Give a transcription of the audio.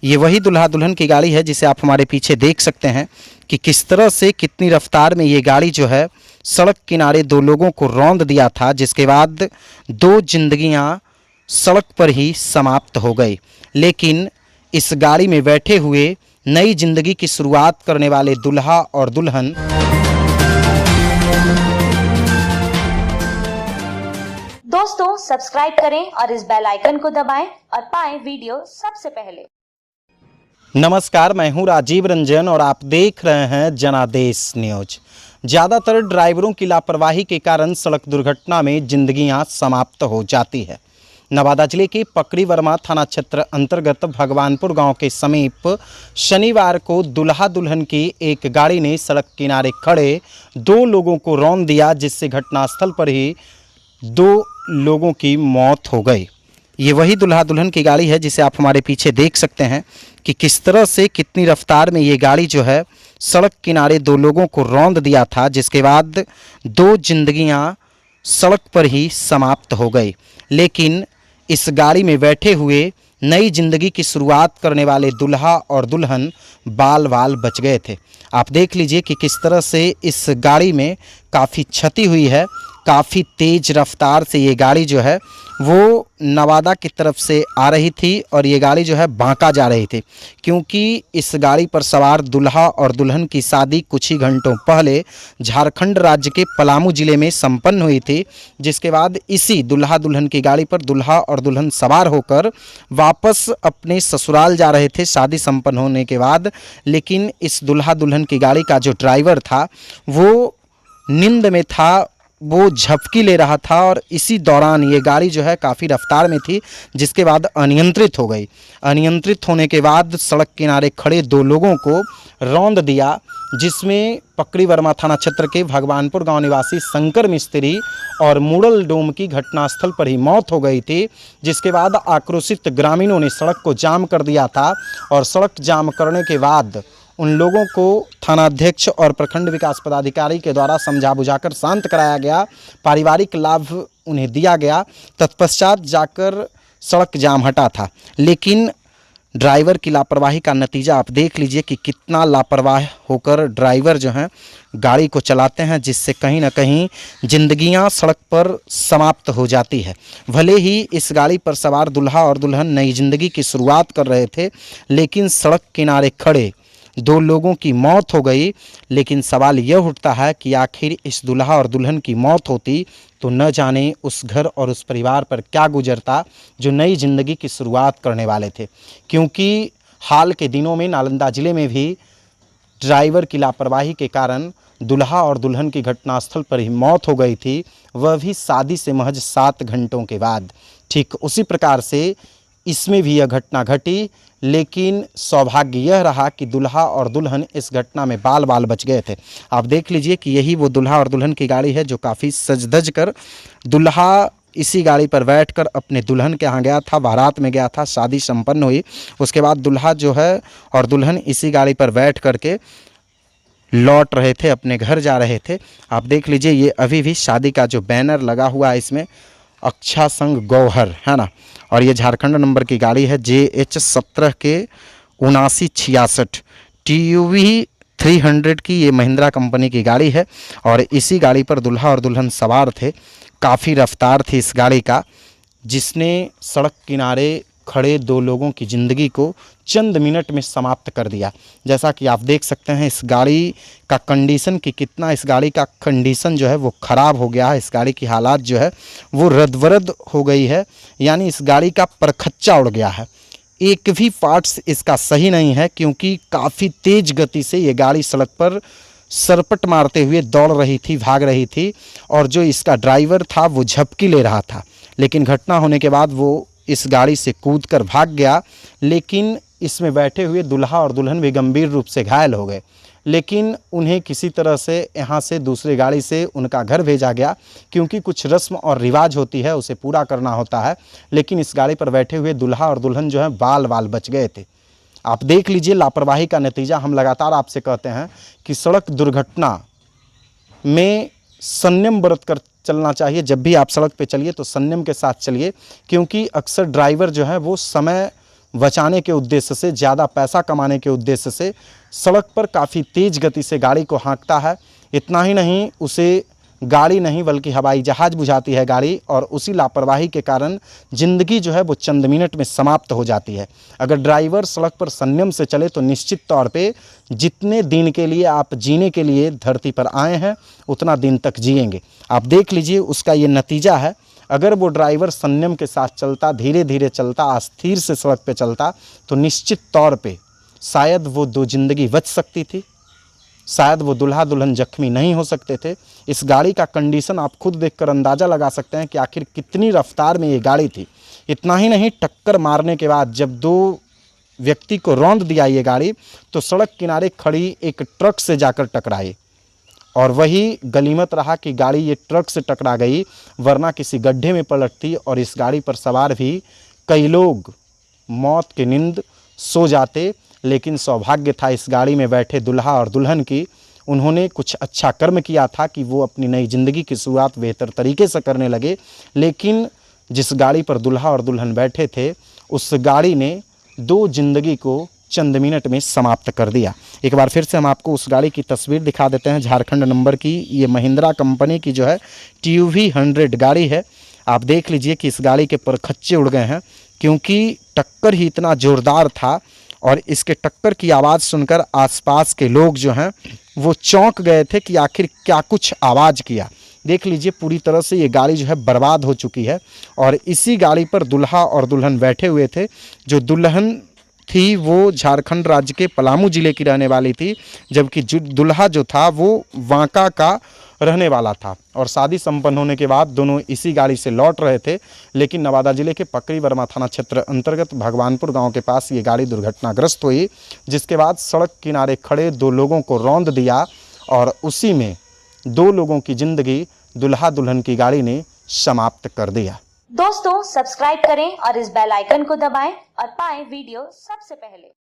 ये वही दूल्हा दुल्हन की गाड़ी है जिसे आप हमारे पीछे देख सकते हैं कि किस तरह से कितनी रफ्तार में ये गाड़ी जो है सड़क किनारे दो लोगों को रौंद दिया था, जिसके बाद दो जिंदगियां सड़क पर ही समाप्त हो गई। लेकिन इस गाड़ी में बैठे हुए नई जिंदगी की शुरुआत करने वाले दूल्हा और दुल्हन दोस्तों सब्सक्राइब करें और इस बेल आइकन को दबाएं और पाएं वीडियो सबसे पहले। नमस्कार, मैं हूं राजीव रंजन और आप देख रहे हैं जनादेश न्यूज। ज़्यादातर ड्राइवरों की लापरवाही के कारण सड़क दुर्घटना में जिंदगियां समाप्त हो जाती है। नवादा जिले के पकड़ी वर्मा थाना क्षेत्र अंतर्गत भगवानपुर गांव के समीप शनिवार को दूल्हा दुल्हन की एक गाड़ी ने सड़क किनारे खड़े दो लोगों को रौंद दिया, जिससे घटनास्थल पर ही दो लोगों की मौत हो गई। ये वही दूल्हा दुल्हन की गाड़ी है जिसे आप हमारे पीछे देख सकते हैं कि किस तरह से कितनी रफ्तार में ये गाड़ी जो है सड़क किनारे दो लोगों को रौंद दिया था, जिसके बाद दो जिंदगियां सड़क पर ही समाप्त हो गई। लेकिन इस गाड़ी में बैठे हुए नई जिंदगी की शुरुआत करने वाले दूल्हा और दुल्हन बाल बाल बच गए थे। आप देख लीजिए कि किस तरह से इस गाड़ी में काफ़ी क्षति हुई है। काफ़ी तेज़ रफ्तार से ये गाड़ी जो है वो नवादा की तरफ से आ रही थी और ये गाड़ी जो है बांका जा रही थी, क्योंकि इस गाड़ी पर सवार दूल्हा और दुल्हन की शादी कुछ ही घंटों पहले झारखंड राज्य के पलामू ज़िले में संपन्न हुई थी। जिसके बाद इसी दूल्हा दुल्हन की गाड़ी पर दूल्हा और दुल्हन सवार होकर वापस अपने ससुराल जा रहे थे शादी संपन्न होने के बाद। लेकिन इस दूल्हा दुल्हन की गाड़ी का जो ड्राइवर था वो नींद में था, वो झपकी ले रहा था और इसी दौरान ये गाड़ी जो है काफ़ी रफ्तार में थी, जिसके बाद अनियंत्रित हो गई। अनियंत्रित होने के बाद सड़क किनारे खड़े दो लोगों को रौंद दिया, जिसमें पकड़ी वर्मा थाना क्षेत्र के भगवानपुर गांव निवासी शंकर मिस्त्री और मुड़ल डोम की घटनास्थल पर ही मौत हो गई थी। जिसके बाद आक्रोशित ग्रामीणों ने सड़क को जाम कर दिया था और सड़क जाम करने के बाद उन लोगों को थानाध्यक्ष और प्रखंड विकास पदाधिकारी के द्वारा समझा बुझाकर शांत कराया गया। पारिवारिक लाभ उन्हें दिया गया। तत्पश्चात जाकर सड़क जाम हटा था। लेकिन ड्राइवर की लापरवाही का नतीजा आप देख लीजिए कि कितना लापरवाह होकर ड्राइवर जो हैं गाड़ी को चलाते हैं, जिससे कहीं ना कहीं जिंदगियां सड़क पर समाप्त हो जाती है। भले ही इस गाड़ी पर सवार दूल्हा और दुल्हन नई जिंदगी की शुरुआत कर रहे थे, लेकिन सड़क किनारे खड़े दो लोगों की मौत हो गई। लेकिन सवाल यह उठता है कि आखिर इस दूल्हा और दुल्हन की मौत होती तो न जाने उस घर और उस परिवार पर क्या गुजरता जो नई ज़िंदगी की शुरुआत करने वाले थे। क्योंकि हाल के दिनों में नालंदा ज़िले में भी ड्राइवर की लापरवाही के कारण दूल्हा और दुल्हन की घटनास्थल पर ही मौत हो गई थी, वह भी शादी से महज 7 घंटों के बाद। ठीक उसी प्रकार से इसमें भी यह घटना घटी, लेकिन सौभाग्य यह रहा कि दूल्हा और दुल्हन इस घटना में बाल बाल बच गए थे। आप देख लीजिए कि यही वो दूल्हा और दुल्हन की गाड़ी है जो काफ़ी सज धज कर दूल्हा इसी गाड़ी पर बैठकर अपने दुल्हन के यहाँ गया था, बारात में गया था, शादी संपन्न हुई। उसके बाद दूल्हा जो है और दुल्हन इसी गाड़ी पर बैठ करके लौट रहे थे, अपने घर जा रहे थे। आप देख लीजिए ये अभी भी शादी का जो बैनर लगा हुआ है इसमें अक्षा संग गौहर है ना, और ये झारखंड नंबर की गाड़ी है JH17 के 7966 TUV 300 की ये महिंद्रा कंपनी की गाड़ी है। और इसी गाड़ी पर दूल्हा और दुल्हन सवार थे। काफ़ी रफ्तार थी इस गाड़ी का, जिसने सड़क किनारे खड़े दो लोगों की ज़िंदगी को चंद मिनट में समाप्त कर दिया। जैसा कि आप देख सकते हैं इस गाड़ी का कंडीशन कि कितना इस गाड़ी का कंडीशन जो है वो ख़राब हो गया है। इस गाड़ी की हालात जो है वो रद्दवरद हो गई है, यानी इस गाड़ी का परखच्चा उड़ गया है। एक भी पार्ट्स इसका सही नहीं है, क्योंकि काफ़ी तेज़ गति से ये गाड़ी सड़क पर सरपट मारते हुए दौड़ रही थी, भाग रही थी, और जो इसका ड्राइवर था वो झपकी ले रहा था। लेकिन घटना होने के बाद वो इस गाड़ी से कूदकर भाग गया। लेकिन इसमें बैठे हुए दूल्हा और दुल्हन भी गंभीर रूप से घायल हो गए। लेकिन उन्हें किसी तरह से यहाँ से दूसरी गाड़ी से उनका घर भेजा गया, क्योंकि कुछ रस्म और रिवाज होती है उसे पूरा करना होता है। लेकिन इस गाड़ी पर बैठे हुए दूल्हा और दुल्हन जो है बाल बाल बच गए थे। आप देख लीजिए लापरवाही का नतीजा। हम लगातार आपसे कहते हैं कि सड़क दुर्घटना में संयम बरत कर चलना चाहिए। जब भी आप सड़क पे चलिए तो संयम के साथ चलिए, क्योंकि अक्सर ड्राइवर जो है वो समय बचाने के उद्देश्य से, ज़्यादा पैसा कमाने के उद्देश्य से सड़क पर काफ़ी तेज़ गति से गाड़ी को हाँकता है। इतना ही नहीं, उसे गाड़ी नहीं बल्कि हवाई जहाज़ बुझाती है गाड़ी, और उसी लापरवाही के कारण ज़िंदगी जो है वो चंद मिनट में समाप्त हो जाती है। अगर ड्राइवर सड़क पर संयम से चले तो निश्चित तौर पे जितने दिन के लिए आप जीने के लिए धरती पर आए हैं उतना दिन तक जिएंगे। आप देख लीजिए, उसका ये नतीजा है। अगर वो ड्राइवर संयम के साथ चलता, धीरे धीरे चलता, स्थिर से सड़क पे चलता, तो निश्चित तौर पे शायद वो 2 ज़िंदगी बच सकती थी, शायद वो दूल्हा दुल्हन जख्मी नहीं हो सकते थे। इस गाड़ी का कंडीशन आप खुद देखकर अंदाज़ा लगा सकते हैं कि आखिर कितनी रफ्तार में ये गाड़ी थी। इतना ही नहीं, टक्कर मारने के बाद जब 2 व्यक्ति को रौंद दिया ये गाड़ी, तो सड़क किनारे खड़ी एक ट्रक से जाकर टकराई, और वही गनीमत रहा कि गाड़ी ये ट्रक से टकरा गई, वरना किसी गड्ढे में पलटती और इस गाड़ी पर सवार भी कई लोग मौत की नींद सो जाते। लेकिन सौभाग्य था इस गाड़ी में बैठे दुल्हा और दुल्हन की, उन्होंने कुछ अच्छा कर्म किया था कि वो अपनी नई ज़िंदगी की शुरुआत बेहतर तरीके से करने लगे। लेकिन जिस गाड़ी पर दुल्हा और दुल्हन बैठे थे, उस गाड़ी ने 2 ज़िंदगी को चंद मिनट में समाप्त कर दिया। एक बार फिर से हम आपको उस गाड़ी की तस्वीर दिखा देते हैं। झारखंड नंबर की ये महिंद्रा कंपनी की जो है TUV 100 गाड़ी है। आप देख लीजिए कि इस गाड़ी के परखच्चे उड़ गए हैं, क्योंकि टक्कर ही इतना ज़ोरदार था, और इसके टक्कर की आवाज़ सुनकर आसपास के लोग जो हैं वो चौंक गए थे कि आखिर क्या कुछ आवाज़ किया। देख लीजिए, पूरी तरह से ये गाड़ी जो है बर्बाद हो चुकी है, और इसी गाड़ी पर दुल्हा और दुल्हन बैठे हुए थे। जो दुल्हन थी वो झारखंड राज्य के पलामू ज़िले की रहने वाली थी, जबकि दुल्हा जो था वो बांका का रहने वाला था, और शादी संपन्न होने के बाद दोनों इसी गाड़ी से लौट रहे थे। लेकिन नवादा जिले के पकड़ी वर्मा थाना क्षेत्र अंतर्गत भगवानपुर गांव के पास ये गाड़ी दुर्घटनाग्रस्त हुई, जिसके बाद सड़क किनारे खड़े 2 लोगों को रौंद दिया, और उसी में 2 लोगों की ज़िंदगी दुल्हा दुल्हन की गाड़ी ने समाप्त कर दिया। दोस्तों, सब्सक्राइब करें और इस बेल आइकन को दबाएं और पाएं वीडियो सबसे पहले।